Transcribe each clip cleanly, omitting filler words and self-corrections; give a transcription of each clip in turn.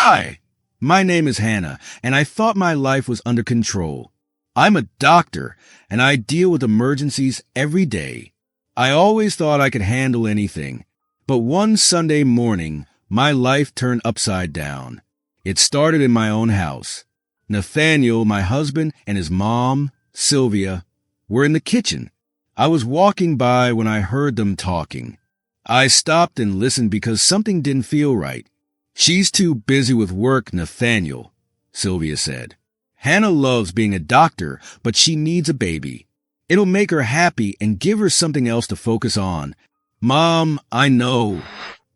Hi, my name is Hannah, and I thought my life was under control. I'm a doctor, and I deal with emergencies every day. I always thought I could handle anything. But one Sunday morning, my life turned upside down. It started in my own house. Nathaniel, my husband, and his mom, Sylvia, were in the kitchen. I was walking by when I heard them talking. I stopped and listened because something didn't feel right. She's too busy with work, Nathaniel, Sylvia said. Hannah loves being a doctor, but she needs a baby. It'll make her happy and give her something else to focus on. Mom, I know,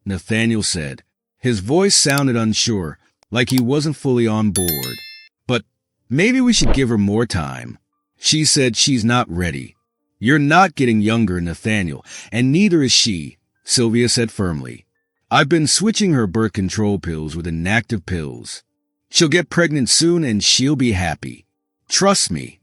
Nathaniel said. His voice sounded unsure, like he wasn't fully on board. But maybe we should give her more time. She said she's not ready. You're not getting younger, Nathaniel, and neither is she, Sylvia said firmly. I've been switching her birth control pills with inactive pills. She'll get pregnant soon and she'll be happy. Trust me.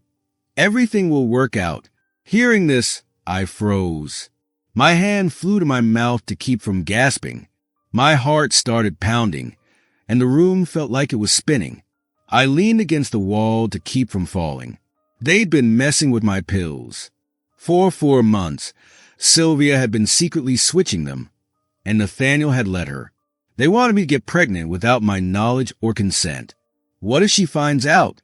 Everything will work out. Hearing this, I froze. My hand flew to my mouth to keep from gasping. My heart started pounding, and the room felt like it was spinning. I leaned against the wall to keep from falling. They'd been messing with my pills. For 4 months, Sylvia had been secretly switching them, and Nathaniel had let her. They wanted me to get pregnant without my knowledge or consent. What if she finds out?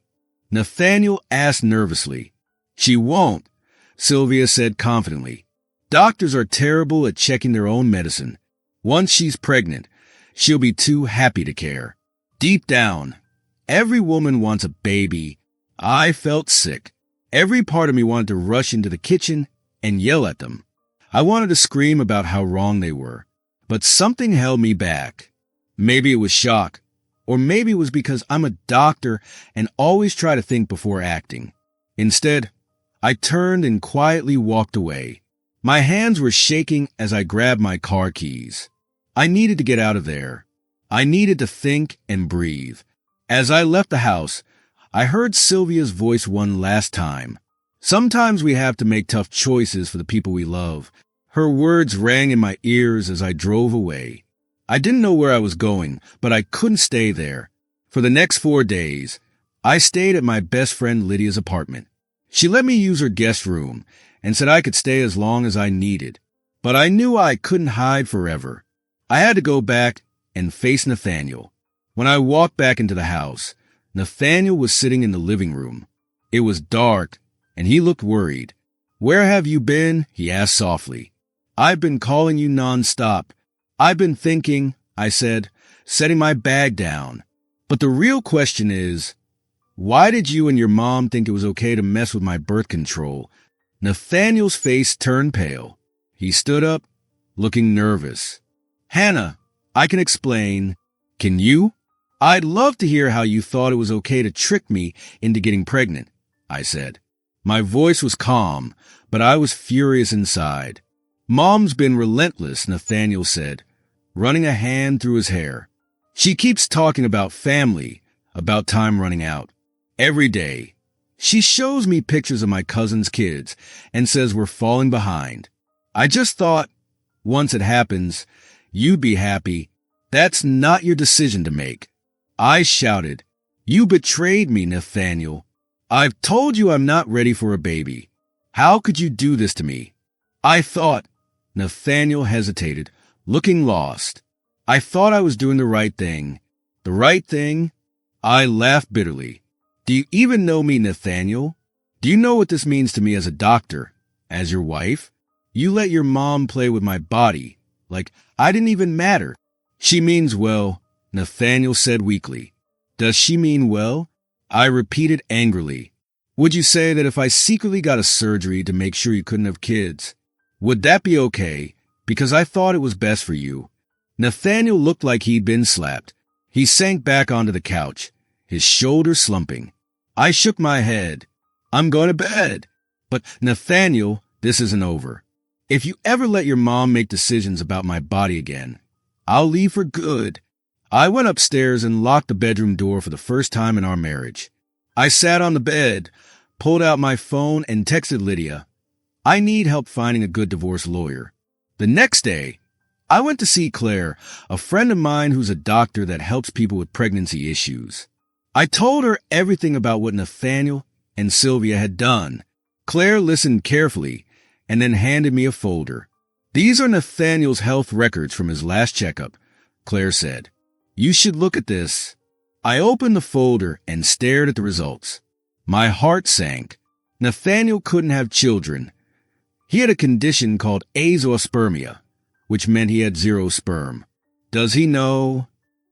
Nathaniel asked nervously. She won't, Sylvia said confidently. Doctors are terrible at checking their own medicine. Once she's pregnant, she'll be too happy to care. Deep down, every woman wants a baby. I felt sick. Every part of me wanted to rush into the kitchen and yell at them. I wanted to scream about how wrong they were, but something held me back. Maybe it was shock, or maybe it was because I'm a doctor and always try to think before acting. Instead, I turned and quietly walked away. My hands were shaking as I grabbed my car keys. I needed to get out of there. I needed to think and breathe. As I left the house, I heard Sylvia's voice one last time. Sometimes we have to make tough choices for the people we love. Her words rang in my ears as I drove away. I didn't know where I was going, but I couldn't stay there. For the next 4 days, I stayed at my best friend Lydia's apartment. She let me use her guest room and said I could stay as long as I needed. But I knew I couldn't hide forever. I had to go back and face Nathaniel. When I walked back into the house, Nathaniel was sitting in the living room. It was dark, and he looked worried. "Where have you been?" he asked softly. "I've been calling you nonstop. I've been thinking," I said, setting my bag down. "But the real question is, why did you and your mom think it was okay to mess with my birth control?" Nathaniel's face turned pale. He stood up, looking nervous. "Hannah, I can explain. Can you?" "I'd love to hear how you thought it was okay to trick me into getting pregnant," I said. My voice was calm, but I was furious inside. "Mom's been relentless," Nathaniel said, running a hand through his hair. "She keeps talking about family, about time running out. Every day. She shows me pictures of my cousin's kids and says we're falling behind. I just thought, once it happens, you'd be happy. That's not your decision to make." I shouted, "You betrayed me, Nathaniel. I've told you I'm not ready for a baby. How could you do this to me?" "I thought," Nathaniel hesitated, looking lost. "I thought I was doing the right thing." "The right thing?" I laughed bitterly. "Do you even know me, Nathaniel? Do you know what this means to me as a doctor, as your wife? You let your mom play with my body, like I didn't even matter." "She means well," Nathaniel said weakly. "Does she mean well?" I repeated angrily. "Would you say that if I secretly got a surgery to make sure you couldn't have kids, would that be okay? Because I thought it was best for you." Nathaniel looked like he'd been slapped. He sank back onto the couch, his shoulders slumping. I shook my head. "I'm going to bed." "But Nathaniel, this isn't over. If you ever let your mom make decisions about my body again, I'll leave for good." I went upstairs and locked the bedroom door for the first time in our marriage. I sat on the bed, pulled out my phone, and texted Lydia, "I need help finding a good divorce lawyer." The next day, I went to see Claire, a friend of mine who's a doctor that helps people with pregnancy issues. I told her everything about what Nathaniel and Sylvia had done. Claire listened carefully and then handed me a folder. "These are Nathaniel's health records from his last checkup," Claire said. "You should look at this." I opened the folder and stared at the results. My heart sank. Nathaniel couldn't have children. He had a condition called azoospermia, which meant he had 0 sperm. "Does he know?"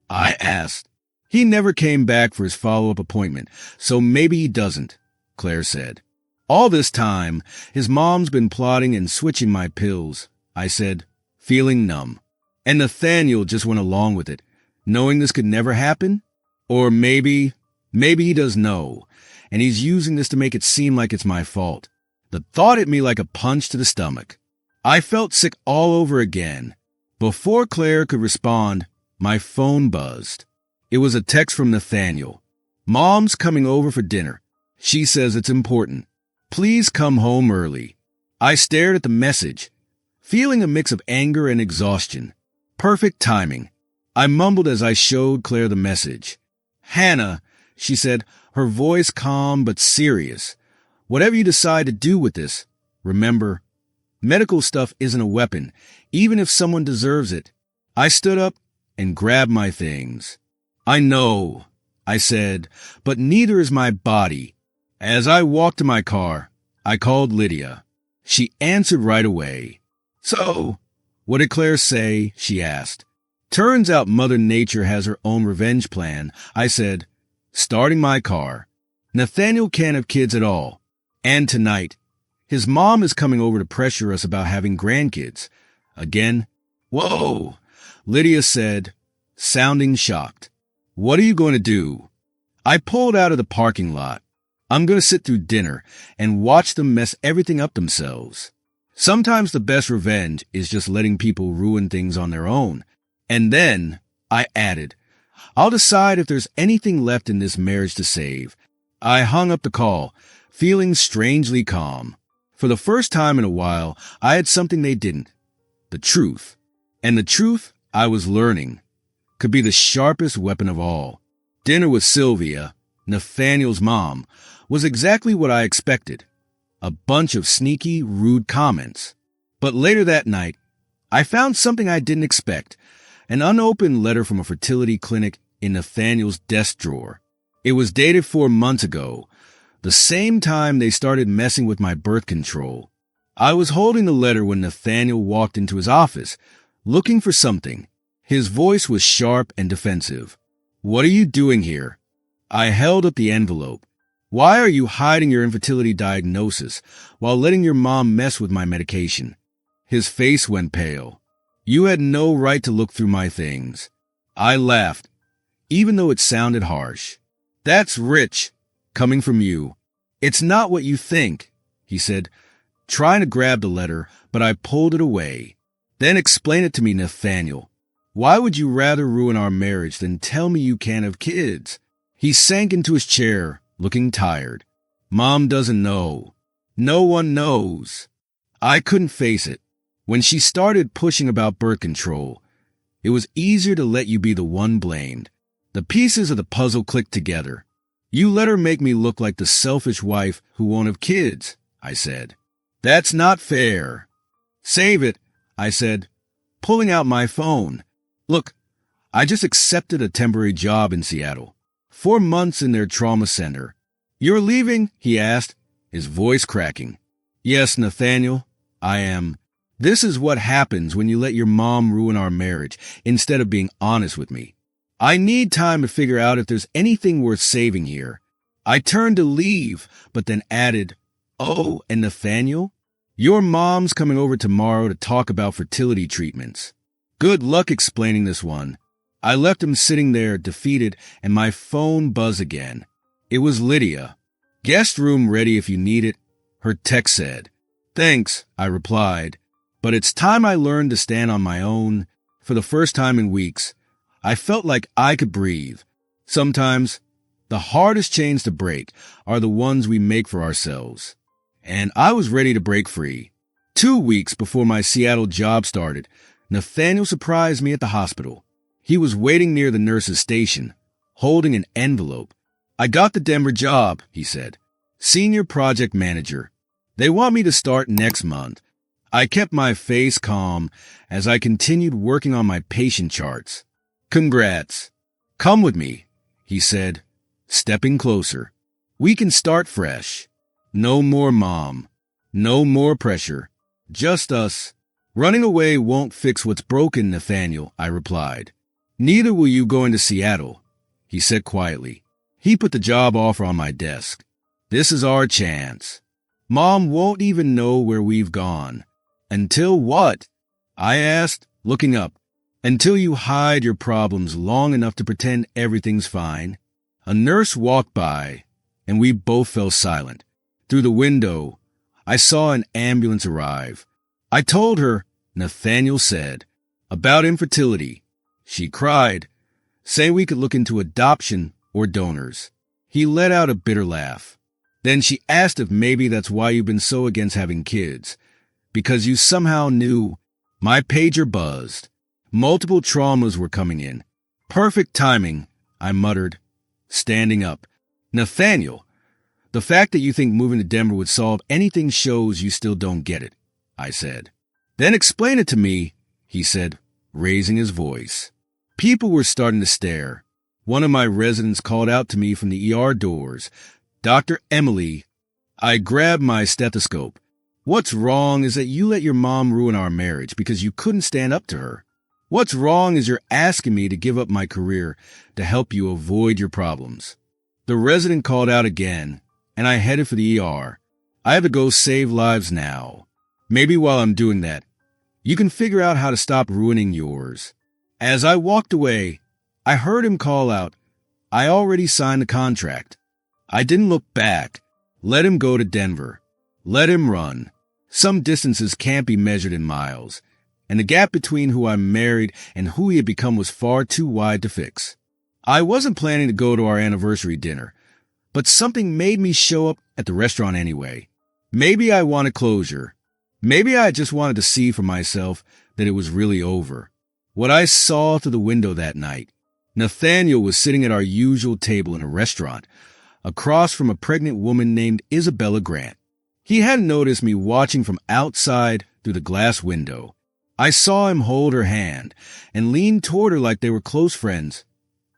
I asked. "He never came back for his follow-up appointment, so maybe he doesn't," Claire said. "All this time, his mom's been plotting and switching my pills," I said, feeling numb. "And Nathaniel just went along with it, knowing this could never happen? Or maybe he does know, and he's using this to make it seem like it's my fault." The thought hit me like a punch to the stomach. I felt sick all over again. Before Claire could respond, my phone buzzed. It was a text from Nathaniel. "Mom's coming over for dinner. She says it's important. Please come home early." I stared at the message, feeling a mix of anger and exhaustion. Perfect timing. I mumbled as I showed Claire the message. "Hannah," she said, her voice calm but serious. "Whatever you decide to do with this, remember, medical stuff isn't a weapon, even if someone deserves it." I stood up and grabbed my things. "I know," I said, "but neither is my body." As I walked to my car, I called Lydia. She answered right away. "So, what did Claire say?" she asked. "Turns out Mother Nature has her own revenge plan," I said, starting my car. "Nathaniel can't have kids at all. And tonight, his mom is coming over to pressure us about having grandkids. Again?" "Whoa," Lydia said, sounding shocked. "What are you going to do?" I pulled out of the parking lot. "I'm going to sit through dinner and watch them mess everything up themselves. Sometimes the best revenge is just letting people ruin things on their own." And then, I added, "I'll decide if there's anything left in this marriage to save." I hung up the call, feeling strangely calm. For the first time in a while, I had something they didn't. The truth. And the truth, I was learning, could be the sharpest weapon of all. Dinner with Sylvia, Nathaniel's mom, was exactly what I expected. A bunch of sneaky, rude comments. But later that night, I found something I didn't expect. An unopened letter from a fertility clinic in Nathaniel's desk drawer. It was dated 4 months ago, the same time they started messing with my birth control. I was holding the letter when Nathaniel walked into his office, looking for something. His voice was sharp and defensive. "What are you doing here?" I held up the envelope. "Why are you hiding your infertility diagnosis while letting your mom mess with my medication?" His face went pale. "You had no right to look through my things." I laughed, even though it sounded harsh. "That's rich, coming from you." "It's not what you think," he said, trying to grab the letter, but I pulled it away. "Then explain it to me, Nathaniel. Why would you rather ruin our marriage than tell me you can't have kids?" He sank into his chair, looking tired. "Mom doesn't know. No one knows." I couldn't face it. When she started pushing about birth control, it was easier to let you be the one blamed. The pieces of the puzzle clicked together. "You let her make me look like the selfish wife who won't have kids," I said. "That's not fair." "Save it," I said, pulling out my phone. "Look, I just accepted a temporary job in Seattle. 4 months in their trauma center." "You're leaving?" he asked, his voice cracking. "Yes, Nathaniel, I am. This is what happens when you let your mom ruin our marriage instead of being honest with me. I need time to figure out if there's anything worth saving here." I turned to leave, but then added, "Oh, and Nathaniel, your mom's coming over tomorrow to talk about fertility treatments. Good luck explaining this one." I left him sitting there, defeated, and my phone buzzed again. It was Lydia. "Guest room ready if you need it," her text said. "Thanks," I replied. But it's time I learned to stand on my own. For the first time in weeks, I felt like I could breathe. Sometimes, the hardest chains to break are the ones we make for ourselves. And I was ready to break free. 2 weeks before my Seattle job started, Nathaniel surprised me at the hospital. He was waiting near the nurse's station, holding an envelope. "I got the Denver job," he said. "Senior project manager. They want me to start next month." I kept my face calm as I continued working on my patient charts. "Congrats. Come with me," he said, stepping closer. "We can start fresh. No more mom. No more pressure. Just us." "Running away won't fix what's broken, Nathaniel," I replied. "Neither will you going to Seattle," he said quietly. He put the job offer on my desk. "This is our chance. Mom won't even know where we've gone." "Until what?" I asked, looking up. "Until you hide your problems long enough to pretend everything's fine." A nurse walked by, and we both fell silent. Through the window, I saw an ambulance arrive. I told her, Nathaniel said, about infertility. She cried, saying we could look into adoption or donors. He let out a bitter laugh. Then she asked if maybe that's why you've been so against having kids. Because you somehow knew. My pager buzzed. Multiple traumas were coming in. "Perfect timing," I muttered, standing up. "Nathaniel, the fact that you think moving to Denver would solve anything shows you still don't get it," I said. "Then explain it to me," he said, raising his voice. People were starting to stare. One of my residents called out to me from the ER doors, "Dr. Emily." I grabbed my stethoscope. "What's wrong is that you let your mom ruin our marriage because you couldn't stand up to her. What's wrong is you're asking me to give up my career to help you avoid your problems." The resident called out again, and I headed for the ER. I have to go save lives now. Maybe while I'm doing that, you can figure out how to stop ruining yours. As I walked away, I heard him call out, "I already signed the contract." I didn't look back. Let him go to Denver. Let him run. Some distances can't be measured in miles, and the gap between who I married and who he had become was far too wide to fix. I wasn't planning to go to our anniversary dinner, but something made me show up at the restaurant anyway. Maybe I wanted closure. Maybe I just wanted to see for myself that it was really over. What I saw through the window that night, Nathaniel was sitting at our usual table in a restaurant, across from a pregnant woman named Isabella Grant. He hadn't noticed me watching from outside through the glass window. I saw him hold her hand and lean toward her like they were close friends,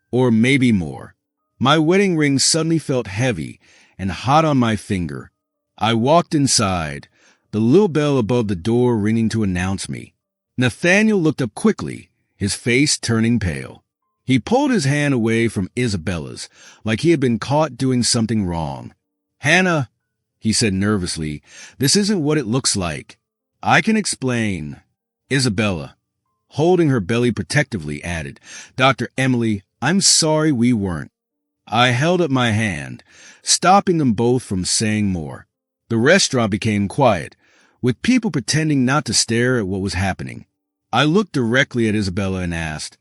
or maybe more. My wedding ring suddenly felt heavy and hot on my finger. I walked inside, the little bell above the door ringing to announce me. Nathaniel looked up quickly, his face turning pale. He pulled his hand away from Isabella's, like he had been caught doing something wrong. "Hannah," he said nervously, "this isn't what it looks like. I can explain." Isabella, holding her belly protectively, added, "Dr. Emily, I'm sorry we weren't." I held up my hand, stopping them both from saying more. The restaurant became quiet, with people pretending not to stare at what was happening. I looked directly at Isabella and asked,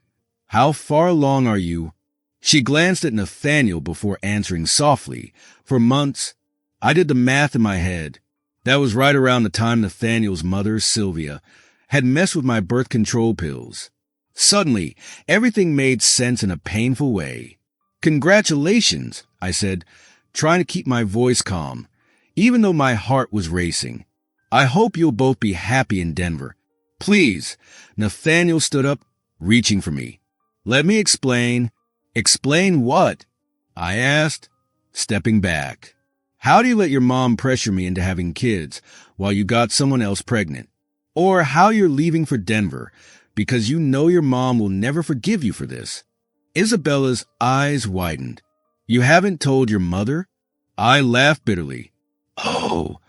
"How far along are you?" She glanced at Nathaniel before answering softly, "For months." I did the math in my head. That was right around the time Nathaniel's mother, Sylvia, had messed with my birth control pills. Suddenly, everything made sense in a painful way. "Congratulations," I said, trying to keep my voice calm, even though my heart was racing. "I hope you'll both be happy in Denver." "Please." Nathaniel stood up, reaching for me. "Let me explain." "Explain what?" I asked, stepping back. "How do you let your mom pressure me into having kids while you got someone else pregnant? Or how you're leaving for Denver because you know your mom will never forgive you for this?" Isabella's eyes widened. "You haven't told your mother?" I laughed bitterly. "Oh,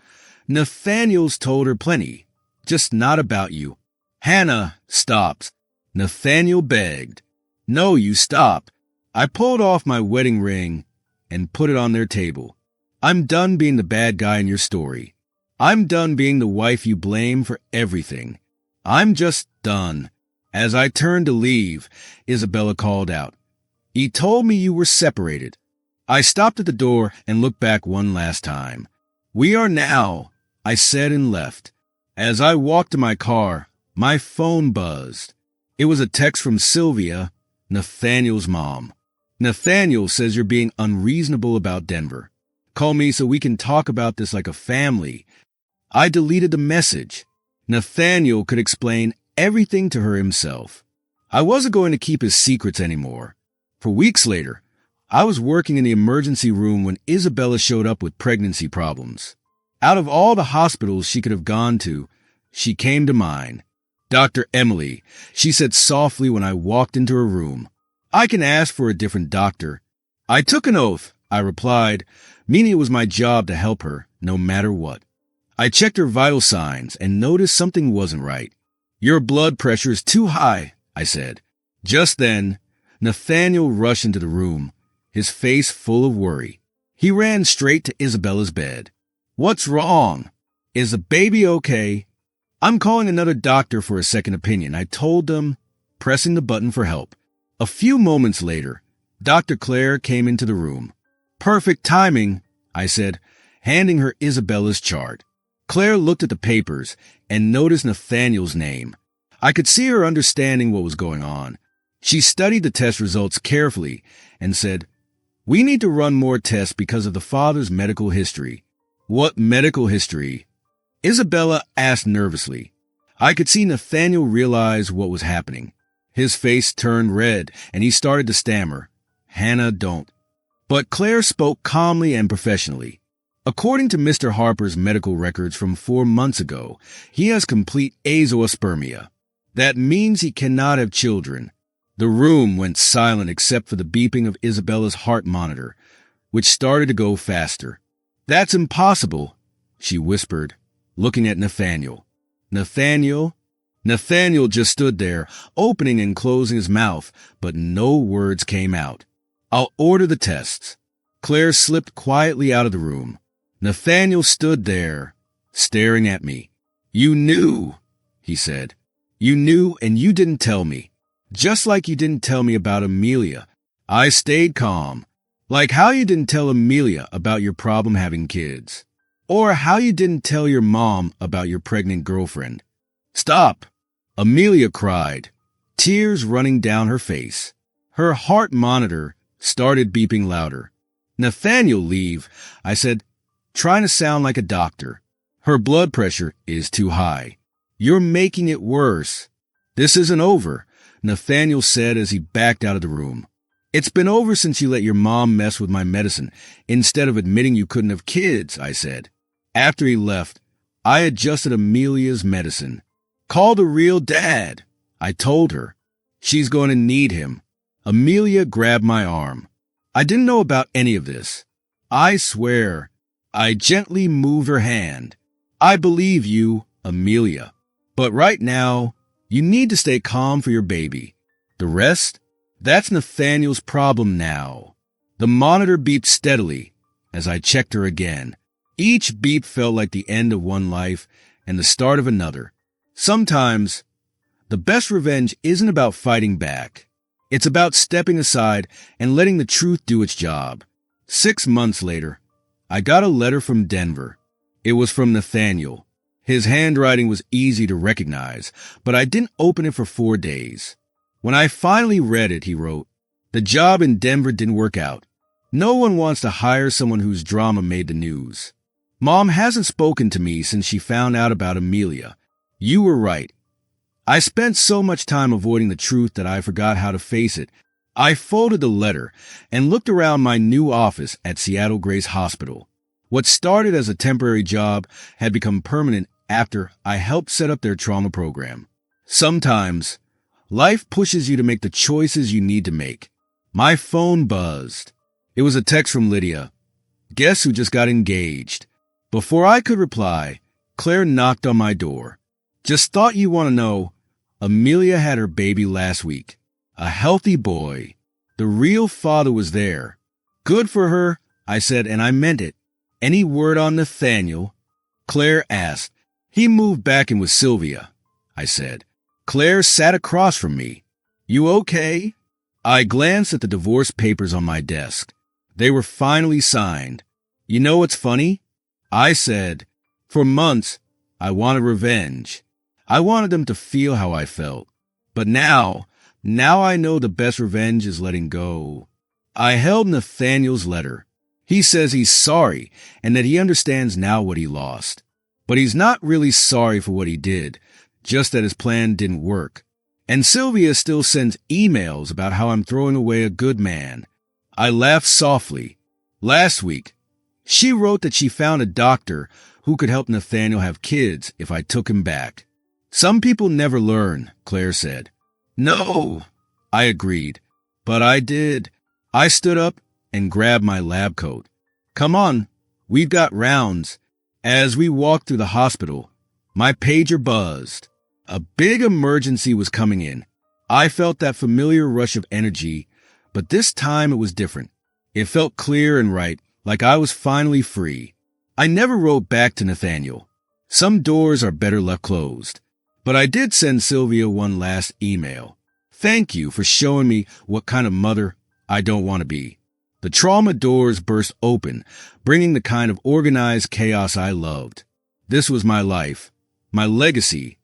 Nathaniel's told her plenty, just not about you." "Hannah, stop." Nathaniel begged. "No, you stop." I pulled off my wedding ring and put it on their table. "I'm done being the bad guy in your story. I'm done being the wife you blame for everything. I'm just done." As I turned to leave, Isabella called out, "He told me you were separated." I stopped at the door and looked back one last time. "We are now," I said and left. As I walked to my car, My phone buzzed. It was a text from Sylvia, Nathaniel's mom. Nathaniel says you're being unreasonable about Denver. Call me so we can talk about this like a family. I deleted the message. Nathaniel could explain everything to her himself. I wasn't going to keep his secrets anymore. For weeks later, I was working in the emergency room when Isabella showed up with pregnancy problems. Out of all the hospitals she could have gone to, she came to mine. Dr. Emily, she said softly when I walked into her room. I can ask for a different doctor. I took an oath, I replied, meaning it was my job to help her, no matter what. I checked her vital signs and noticed something wasn't right. Your blood pressure is too high, I said. Just then, Nathaniel rushed into the room, his face full of worry. He ran straight to Isabella's bed. What's wrong? Is the baby okay? I'm calling another doctor for a second opinion, I told them, pressing the button for help. A few moments later, Dr. Claire came into the room. Perfect timing, I said, handing her Isabella's chart. Claire looked at the papers and noticed Nathaniel's name. I could see her understanding what was going on. She studied the test results carefully and said, "We need to run more tests because of the father's medical history." What medical history? Isabella asked nervously. I could see Nathaniel realize what was happening. His face turned red and he started to stammer. Hannah, don't. But Claire spoke calmly and professionally. According to Mr. Harper's medical records from 4 months ago, he has complete azoospermia. That means he cannot have children. The room went silent except for the beeping of Isabella's heart monitor, which started to go faster. That's impossible, she whispered, looking at Nathaniel. Nathaniel? Nathaniel just stood there, opening and closing his mouth, but no words came out. I'll order the tests. Claire slipped quietly out of the room. Nathaniel stood there, staring at me. You knew, he said. You knew and you didn't tell me. Just like you didn't tell me about Amelia. I stayed calm. Like how you didn't tell Amelia about your problem having kids. Or how you didn't tell your mom about your pregnant girlfriend. Stop! Amelia cried, tears running down her face. Her heart monitor started beeping louder. Nathaniel, leave, I said, trying to sound like a doctor. Her blood pressure is too high. You're making it worse. This isn't over, Nathaniel said as he backed out of the room. It's been over since you let your mom mess with my medicine, instead of admitting you couldn't have kids, I said. After he left, I adjusted Amelia's medicine. Call the real dad, I told her. She's going to need him. Amelia grabbed my arm. I didn't know about any of this. I swear. I gently moved her hand. I believe you, Amelia. But right now, you need to stay calm for your baby. The rest? That's Nathaniel's problem now. The monitor beeped steadily as I checked her again. Each beep felt like the end of one life and the start of another. Sometimes, the best revenge isn't about fighting back. It's about stepping aside and letting the truth do its job. 6 months later, I got a letter from Denver. It was from Nathaniel. His handwriting was easy to recognize, but I didn't open it for 4 days. When I finally read it, he wrote, "The job in Denver didn't work out. No one wants to hire someone whose drama made the news. Mom hasn't spoken to me since she found out about Amelia. You were right. I spent so much time avoiding the truth that I forgot how to face it." I folded the letter and looked around my new office at Seattle Grace Hospital. What started as a temporary job had become permanent after I helped set up their trauma program. Sometimes, life pushes you to make the choices you need to make. My phone buzzed. It was a text from Lydia. Guess who just got engaged? Before I could reply, Claire knocked on my door. Just thought you want to know, Amelia had her baby last week. A healthy boy. The real father was there. Good for her, I said, and I meant it. Any word on Nathaniel? Claire asked. He moved back in with Sylvia, I said. Claire sat across from me. You okay? I glanced at the divorce papers on my desk. They were finally signed. You know what's funny? I said, for months, I wanted revenge. I wanted them to feel how I felt. But now I know the best revenge is letting go. I held Nathaniel's letter. He says he's sorry and that he understands now what he lost. But he's not really sorry for what he did, just that his plan didn't work. And Sylvia still sends emails about how I'm throwing away a good man. I laughed softly. Last week, she wrote that she found a doctor who could help Nathaniel have kids if I took him back. Some people never learn, Claire said. No, I agreed. But I did. I stood up and grabbed my lab coat. Come on, we've got rounds. As we walked through the hospital, my pager buzzed. A big emergency was coming in. I felt that familiar rush of energy, but this time it was different. It felt clear and right, like I was finally free. I never wrote back to Nathaniel. Some doors are better left closed. But I did send Sylvia one last email. Thank you for showing me what kind of mother I don't want to be. The trauma doors burst open, bringing the kind of organized chaos I loved. This was my life, my legacy.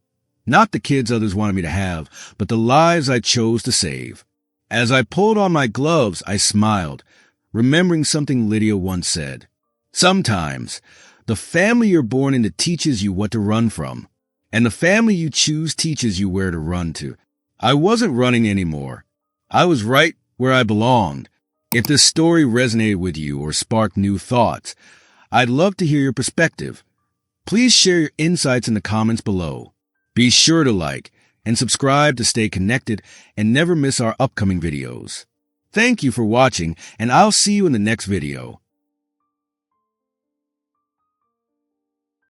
Not the kids others wanted me to have, but the lives I chose to save. As I pulled on my gloves, I smiled, remembering something Lydia once said. Sometimes, the family you're born into teaches you what to run from, and the family you choose teaches you where to run to. I wasn't running anymore. I was right where I belonged. If this story resonated with you or sparked new thoughts, I'd love to hear your perspective. Please share your insights in the comments below. Be sure to like and subscribe to stay connected and never miss our upcoming videos. Thank you for watching, and I'll see you in the next video.